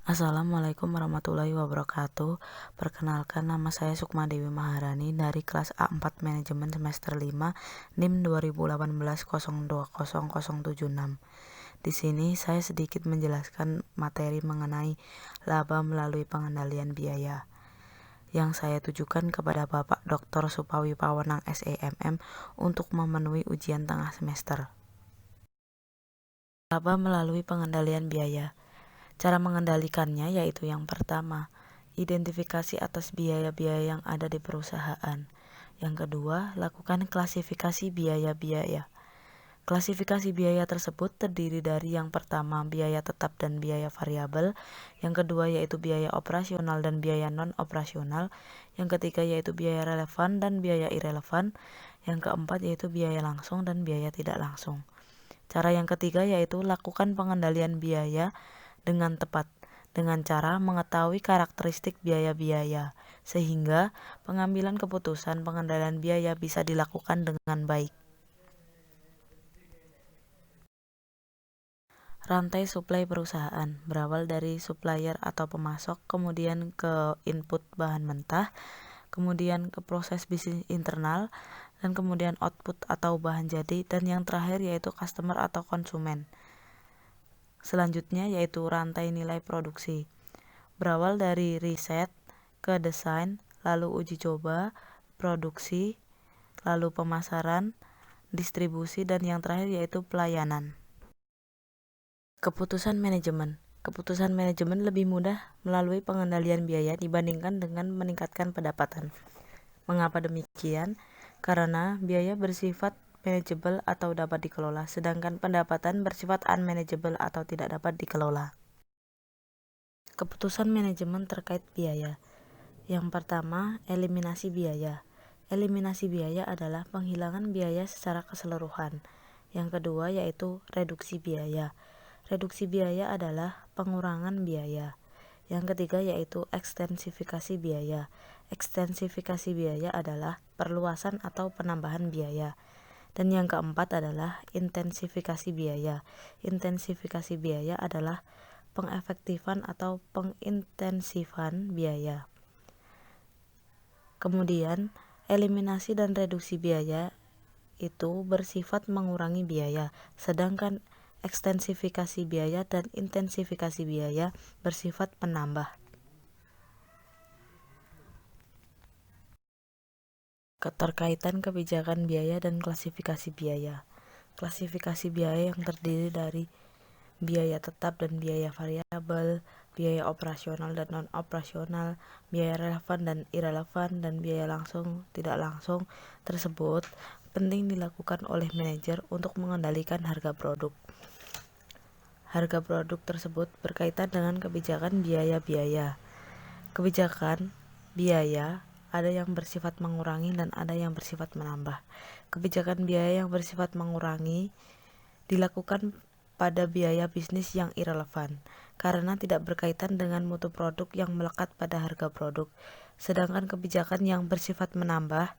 Assalamualaikum warahmatullahi wabarakatuh. Perkenalkan, nama saya Sukma Dewi Maharani dari kelas A4 Manajemen semester 5 NIM 2018 020076. Di sini saya sedikit menjelaskan materi mengenai laba melalui pengendalian biaya yang saya tujukan kepada Bapak Dr. Supawi Pawenang SEMM untuk memenuhi ujian tengah semester. Laba melalui pengendalian biaya. Cara mengendalikannya yaitu yang pertama, identifikasi atas biaya-biaya yang ada di perusahaan. Yang kedua, lakukan klasifikasi biaya-biaya. Klasifikasi biaya tersebut terdiri dari yang pertama, biaya tetap dan biaya variabel. Yang kedua yaitu biaya operasional dan biaya non-operasional. Yang ketiga yaitu biaya relevan dan biaya irrelevan. Yang keempat yaitu biaya langsung dan biaya tidak langsung. Cara yang ketiga yaitu lakukan pengendalian biaya dengan tepat, dengan cara mengetahui karakteristik biaya-biaya, sehingga pengambilan keputusan pengendalian biaya bisa dilakukan dengan baik. Rantai suplai perusahaan berawal dari supplier atau pemasok, kemudian ke input bahan mentah, kemudian ke proses bisnis internal, dan kemudian output atau bahan jadi, dan yang terakhir yaitu customer atau konsumen. Selanjutnya yaitu rantai nilai produksi. Berawal dari riset, ke desain, lalu uji coba, produksi, lalu pemasaran, distribusi, dan yang terakhir yaitu pelayanan. Keputusan manajemen. Keputusan manajemen lebih mudah melalui pengendalian biaya dibandingkan dengan meningkatkan pendapatan. Mengapa demikian? Karena biaya bersifat manageable atau dapat dikelola, sedangkan pendapatan bersifat unmanageable atau tidak dapat dikelola. Keputusan manajemen terkait biaya. Yang pertama, eliminasi biaya. Eliminasi biaya adalah penghilangan biaya secara keseluruhan. Yang kedua yaitu reduksi biaya. Reduksi biaya adalah pengurangan biaya. Yang ketiga yaitu ekstensifikasi biaya. Ekstensifikasi biaya adalah perluasan atau penambahan biaya. Dan yang keempat adalah intensifikasi biaya. Intensifikasi biaya adalah pengefektifan atau pengintensifan biaya. Kemudian, eliminasi dan reduksi biaya itu bersifat mengurangi biaya, sedangkan ekstensifikasi biaya dan intensifikasi biaya bersifat penambah. Keterkaitan kebijakan biaya dan klasifikasi biaya. Klasifikasi biaya yang terdiri dari biaya tetap dan biaya variabel, biaya operasional dan non-operasional, biaya relevan dan irrelevan, dan biaya langsung tidak langsung tersebut penting dilakukan oleh manajer untuk mengendalikan harga produk. Harga produk tersebut berkaitan dengan kebijakan biaya-biaya. Kebijakan biaya ada yang bersifat mengurangi dan ada yang bersifat menambah. Kebijakan biaya yang bersifat mengurangi dilakukan pada biaya bisnis yang irrelevan, karena tidak berkaitan dengan mutu produk yang melekat pada harga produk. Sedangkan kebijakan yang bersifat menambah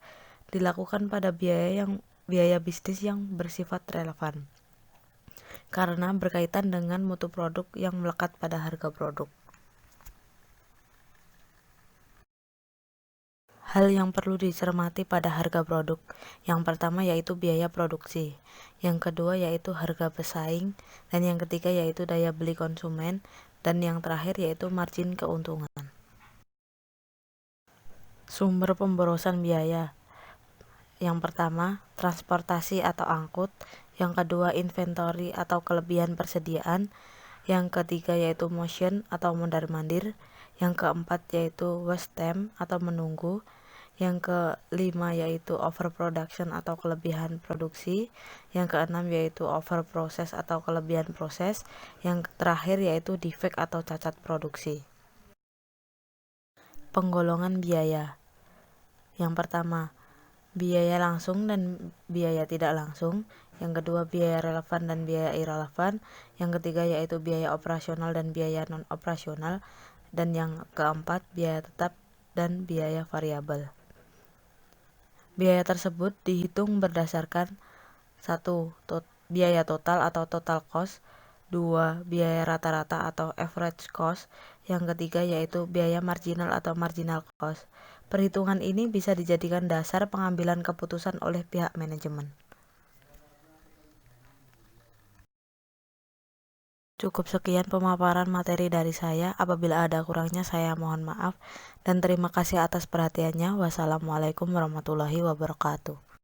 dilakukan pada biaya bisnis yang bersifat relevan, karena berkaitan dengan mutu produk yang melekat pada harga produk. Hal yang perlu dicermati pada harga produk. Yang pertama yaitu biaya produksi. Yang kedua yaitu harga pesaing. Dan yang ketiga yaitu daya beli konsumen. Dan yang terakhir yaitu margin keuntungan. Sumber pemborosan biaya. Yang pertama, transportasi atau angkut. Yang kedua, inventory atau kelebihan persediaan. Yang ketiga yaitu motion atau mondar-mandir. Yang keempat yaitu waste time atau menunggu. Yang kelima yaitu overproduction atau kelebihan produksi. Yang keenam yaitu overprocess atau kelebihan proses. Yang terakhir yaitu defect atau cacat produksi. Penggolongan biaya. Yang pertama, biaya langsung dan biaya tidak langsung. Yang kedua, biaya relevan dan biaya irrelevan. Yang ketiga yaitu biaya operasional dan biaya non-operasional. Dan yang keempat, biaya tetap dan biaya variabel. Biaya tersebut dihitung berdasarkan 1. Biaya total atau total cost. 2. Biaya rata-rata atau average cost. Yang ketiga yaitu biaya marginal atau marginal cost. Perhitungan ini bisa dijadikan dasar pengambilan keputusan oleh pihak manajemen. Cukup sekian pemaparan materi dari saya. Apabila ada kurangnya saya mohon maaf. Dan terima kasih atas perhatiannya. Wassalamualaikum warahmatullahi wabarakatuh.